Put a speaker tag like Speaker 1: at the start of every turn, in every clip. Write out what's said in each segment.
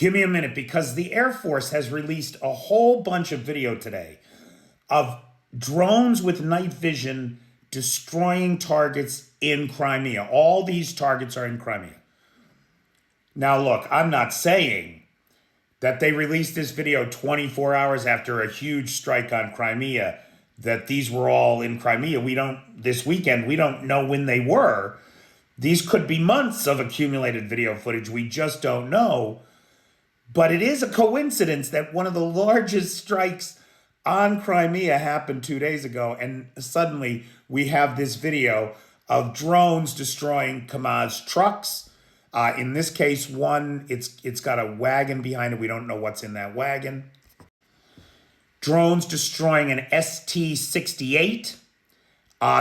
Speaker 1: Give me a minute, because the Air Force has released a whole bunch of video today of drones with night vision destroying targets in Crimea. All these targets are in Crimea. Now, look, I'm not saying that they released this video 24 hours after a huge strike on Crimea, that these were all in Crimea. This weekend, we don't know when they were. These could be months of accumulated video footage. We just don't know. But it is a coincidence that one of the largest strikes on Crimea happened 2 days ago, and suddenly we have this video of drones destroying Kamaz trucks. In this case, one, it's got a wagon behind it. We don't know what's in that wagon. Drones destroying an ST-68.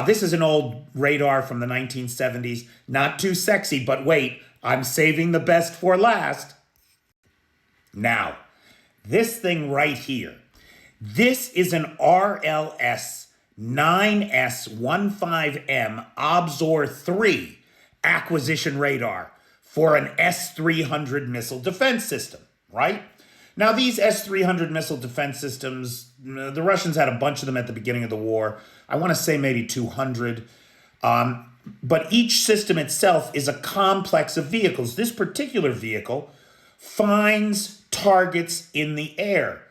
Speaker 1: This is an old radar from the 1970s. Not too sexy, but wait, I'm saving the best for last. Now, this thing right here, this is an RLS 9S15M Obzor 3 acquisition radar for an S-300 missile defense system, right? Now, these S-300 missile defense systems, the Russians had a bunch of them at the beginning of the war. I want to say maybe 200. But each system itself is a complex of vehicles. This particular vehicle finds targets in the air,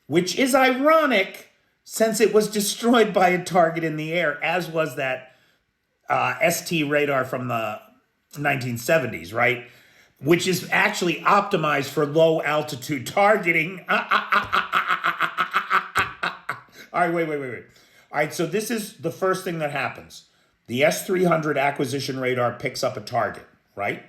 Speaker 1: which is ironic since it was destroyed by a target in the air, as was that ST radar from the 1970s, right? Which is actually optimized for low altitude targeting. All right, wait. All right, so this is the first thing that happens. The S-300 acquisition radar picks up a target, right?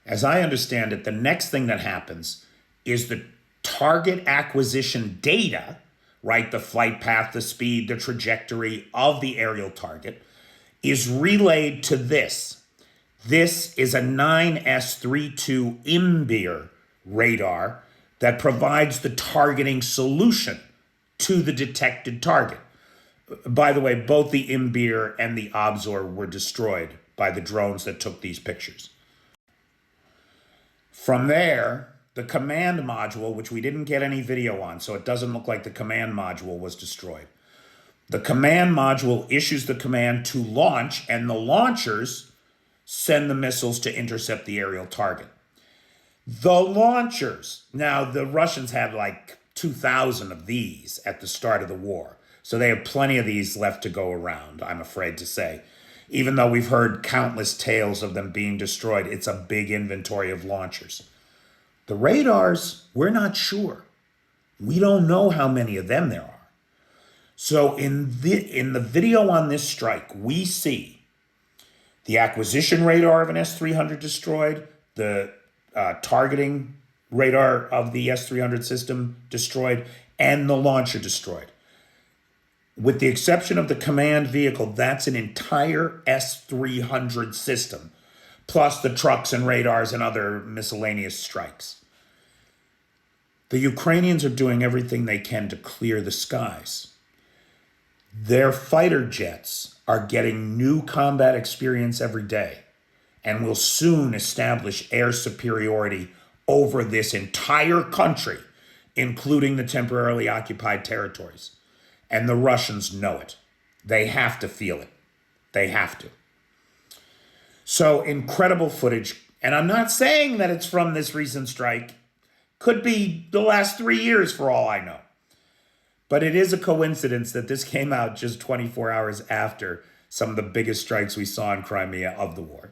Speaker 1: As I understand it, the next thing that happens is the target acquisition data, right? The flight path, the speed, the trajectory of the aerial target is relayed to this. This is a 9S32 IMBIR radar that provides the targeting solution to the detected target. By the way, both the IMBIR and the Obzor were destroyed by the drones that took these pictures. From there, the command module, which we didn't get any video on, so it doesn't look like the command module was destroyed. The command module issues the command to launch, and the launchers send the missiles to intercept the aerial target. The launchers, now the Russians had like 2,000 of these at the start of the war, so they have plenty of these left to go around, I'm afraid to say. Even though we've heard countless tales of them being destroyed, it's a big inventory of launchers. The radars, we're not sure. We don't know how many of them there are. So in the video on this strike, we see the acquisition radar of an S-300 destroyed, the targeting radar of the S-300 system destroyed, and the launcher destroyed. With the exception of the command vehicle, that's an entire S-300 system, plus the trucks and radars and other miscellaneous strikes. The Ukrainians are doing everything they can to clear the skies. Their fighter jets are getting new combat experience every day and will soon establish air superiority over this entire country, including the temporarily occupied territories. And the Russians know it. They have to feel it. They have to. So incredible footage. And I'm not saying that it's from this recent strike. Could be the last 3 years for all I know. But it is a coincidence that this came out just 24 hours after some of the biggest strikes we saw in Crimea of the war.